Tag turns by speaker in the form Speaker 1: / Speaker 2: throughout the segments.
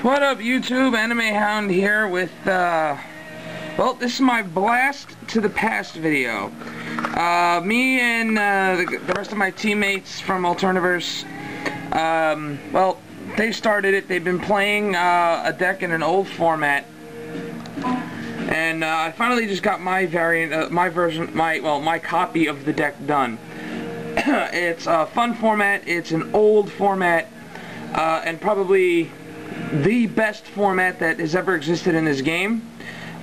Speaker 1: What up, YouTube? Anime Hound here with, well, this is my Blast to the Past video. Me and the rest of my teammates from Alterniverse, well, they started it. They've been playing a deck in an old format. And I finally just got my variant, my copy of the deck done. It's a fun format, it's an old format, and probably the best format that has ever existed in this game.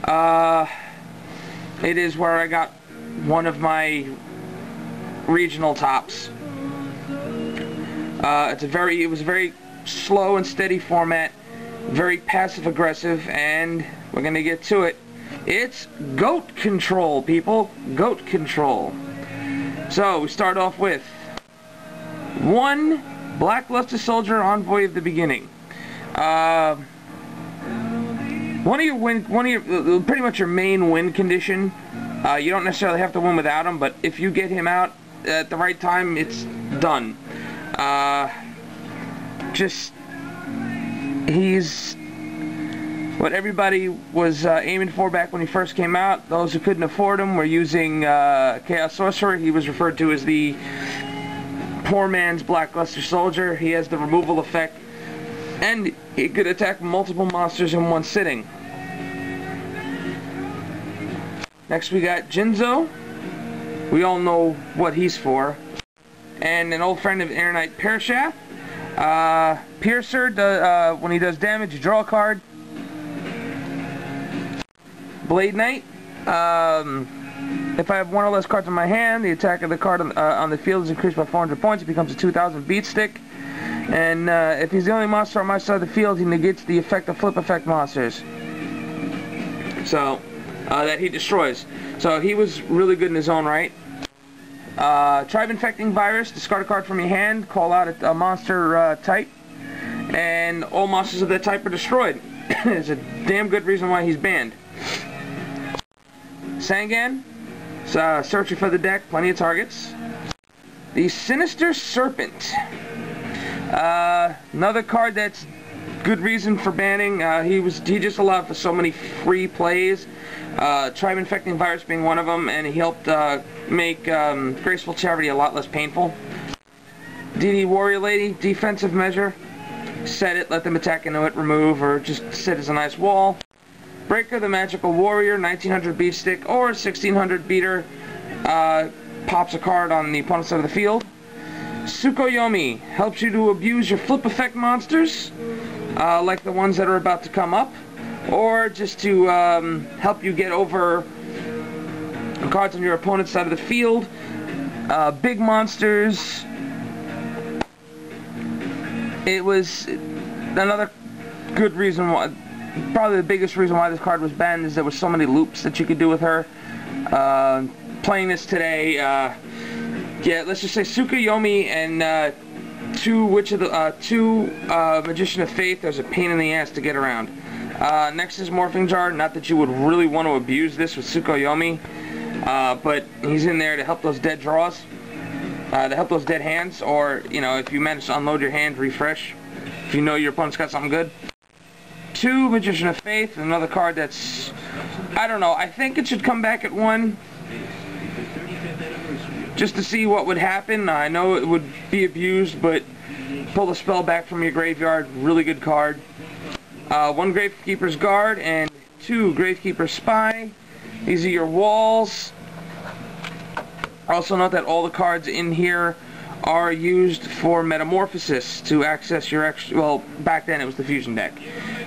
Speaker 1: It is where I got one of my regional tops. It was a very slow and steady format, very passive aggressive, and we're gonna get to it. It's GOAT control, people. GOAT control. So we start off with 1 Blackluster Soldier Envoy of the Beginning. Pretty much your main win condition. You don't necessarily have to win without him, but if you get him out at the right time, it's done. He's what everybody was aiming for back when he first came out. Those who couldn't afford him were using Chaos Sorcerer. He was referred to as the poor man's Blackluster Soldier. He has the removal effect, and he could attack multiple monsters in one sitting. Next we got Jinzo. We all know what he's for. And an old friend of Air Knight, Parashath. Piercer, when he does damage, you draw a card. Blade Knight. If I have 1 or less cards in my hand, the attack of the card on the field is increased by 400 points. It becomes a 2,000 beat stick. And if he's the only monster on my side of the field, he negates the effect of flip effect monsters. So, that he destroys. So he was really good in his own right. Tribe Infecting Virus. Discard a card from your hand, call out a monster type, and all monsters of that type are destroyed. It's a damn good reason why he's banned. Sangan. Searching for the deck, plenty of targets. The Sinister Serpent. Another card that's good reason for banning. He just allowed for so many free plays. Tribe Infecting Virus being one of them, and he helped make Graceful Charity a lot less painful. DD Warrior Lady, defensive measure. Set it, let them attack into it, remove, or just sit as a nice wall. Breaker, the Magical Warrior, 1900 beat stick or 1600 beater, pops a card on the opponent's side of the field. Tsukuyomi helps you to abuse your flip effect monsters, like the ones that are about to come up, or just to help you get over cards on your opponent's side of the field. Big monsters. It was another good reason why. Probably the biggest reason why this card was banned is there were so many loops that you could do with her. Playing this today, yeah, let's just say Tsukuyomi and two Magician of Faith. There's a pain in the ass to get around. Next is Morphing Jar. Not that you would really want to abuse this with Tsukuyomi, but he's in there to help those dead draws, to help those dead hands, or you know, if you manage to unload your hand, refresh. If you know your opponent's got something good. 2 Magician of Faith, another card that's, I don't know, I think it should come back at 1, just to see what would happen. I know it would be abused, but pull the spell back from your graveyard, really good card. 1 Gravekeeper's Guard and 2 Gravekeeper's Spy. These are your walls. Also note that all the cards in here are used for Metamorphosis to access your extra, well, back then it was the Fusion deck.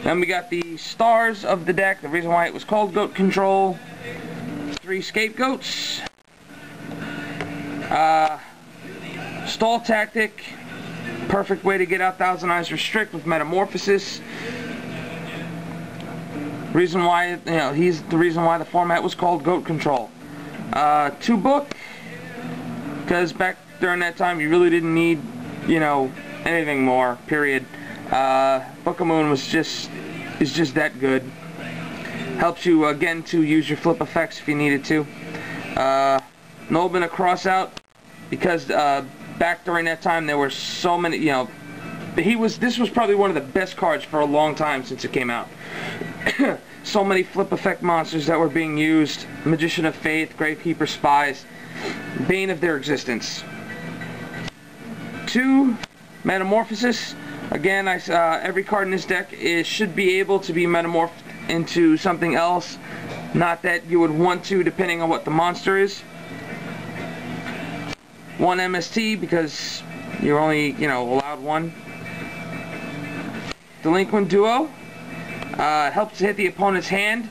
Speaker 1: Then we got the stars of the deck, the reason why it was called GOAT Control. 3 Scapegoats. Stall Tactic. Perfect way to get out Thousand Eyes Restrict with Metamorphosis. Reason why, you know, he's the reason why the format was called GOAT Control. 2 Book. Because back during that time, you really didn't need, you know, anything more, period. Book of Moon is just that good. Helps you, again, to use your flip effects if you needed to. Nobin a Crossout, because back during that time, there were so many, you know, This was probably one of the best cards for a long time since it came out. So many flip effect monsters that were being used. Magician of Faith, Gravekeeper Spies, bane of their existence. 2, Metamorphosis. Again, every card in this deck should be able to be metamorphed into something else. Not that you would want to, depending on what the monster is. 1 MST, because you're only, allowed 1. Delinquent Duo. Helps to hit the opponent's hand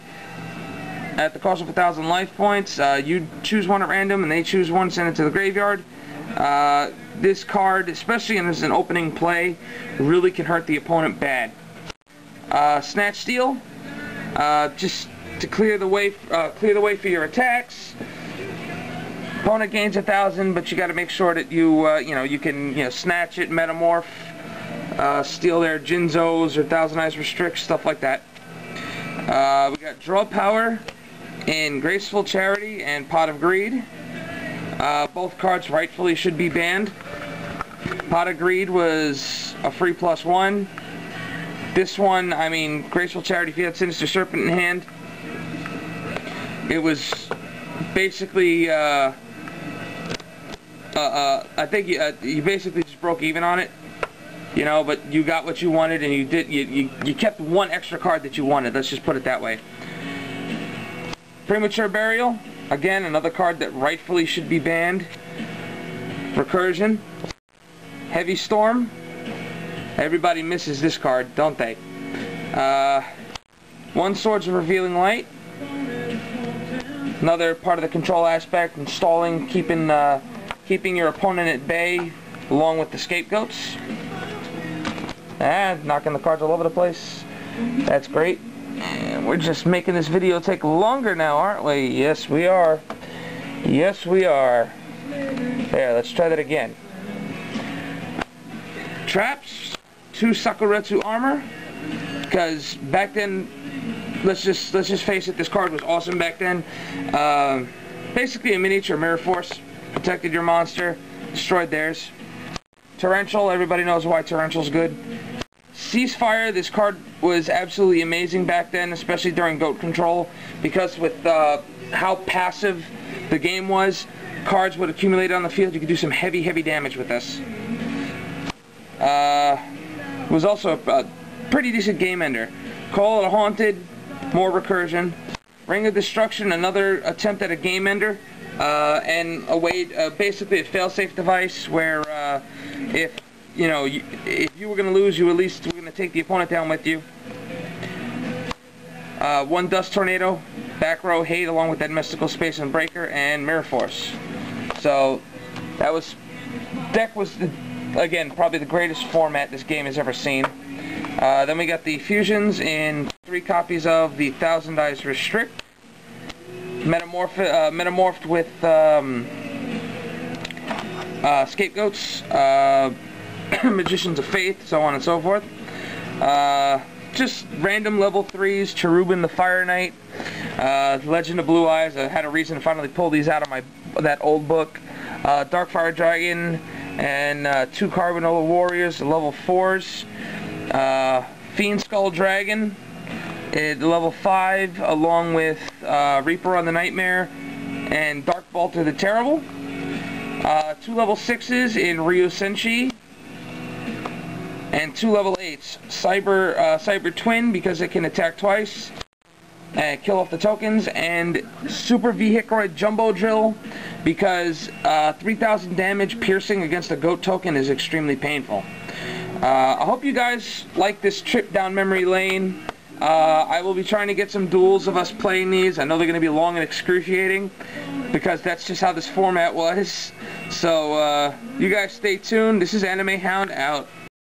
Speaker 1: at the cost of 1,000 life points. You choose one at random, and they choose one, send it to the graveyard. This card, especially as an opening play, really can hurt the opponent bad. Snatch Steal. Just to clear the way for your attacks. Opponent gains 1,000, but you got to make sure that you can snatch it, metamorph, steal their Jinzos or Thousand Eyes Restrict, stuff like that. We got Draw Power in Graceful Charity and Pot of Greed. Both cards rightfully should be banned. Pot of Greed was a free +1. This one, Graceful Charity, if you had Sinister Serpent in hand, it was basically, I think you basically just broke even on it, but you got what you wanted, and you kept one extra card that you wanted. Let's just put it that way. Premature Burial, again, another card that rightfully should be banned. Recursion. Heavy Storm. Everybody misses this card, don't they? 1 Swords of Revealing Light. Another part of the control aspect, installing, keeping your opponent at bay, along with the Scapegoats. Knocking the cards all over the place. That's great. And we're just making this video take longer now, aren't we? Yes, we are. Yes, we are. There, let's try that again. Traps. 2 Sakuretsu Armor. Because back then, let's just face it, this card was awesome back then. Basically a miniature Mirror Force. Protected your monster, destroyed theirs. Torrential, everybody knows why Torrential's good. Ceasefire, this card was absolutely amazing back then, especially during GOAT control, because with how passive the game was, cards would accumulate on the field. You could do some heavy damage with this. It was also a pretty decent game ender. Call of the Haunted, more recursion. Ring of Destruction, another attempt at a game ender. And a way, basically a fail-safe device where if you were going to lose, you at least were going to take the opponent down with you. 1 Dust Tornado, Back Row Hate, along with that Mystical Space and Breaker, and Mirror Force. So that deck was again probably the greatest format this game has ever seen. Then we got the fusions in 3 copies of the Thousand Eyes Restrict. Metamorphed with Scapegoats, Magicians of Faith, so on and so forth. Just random level 3s, Cherubin the Fire Knight, Legend of Blue Eyes. I had a reason to finally pull these out of that old book. Darkfire Dragon and 2 Carbonella Warriors, level 4s. Fiend Skull Dragon at level 5, along with Reaper on the Nightmare and Dark Bolter the Terrible. 2 level 6s in Ryu Senshi, and 2 level 8s. Cyber Twin, because it can attack twice and kill off the tokens, and Super Vehicroid Jumbo Drill, because 3,000 damage piercing against a GOAT token is extremely painful. I hope you guys like this trip down memory lane. I will be trying to get some duels of us playing these. I know they're going to be long and excruciating, because that's just how this format was. So, you guys stay tuned. This is Anime Hound out.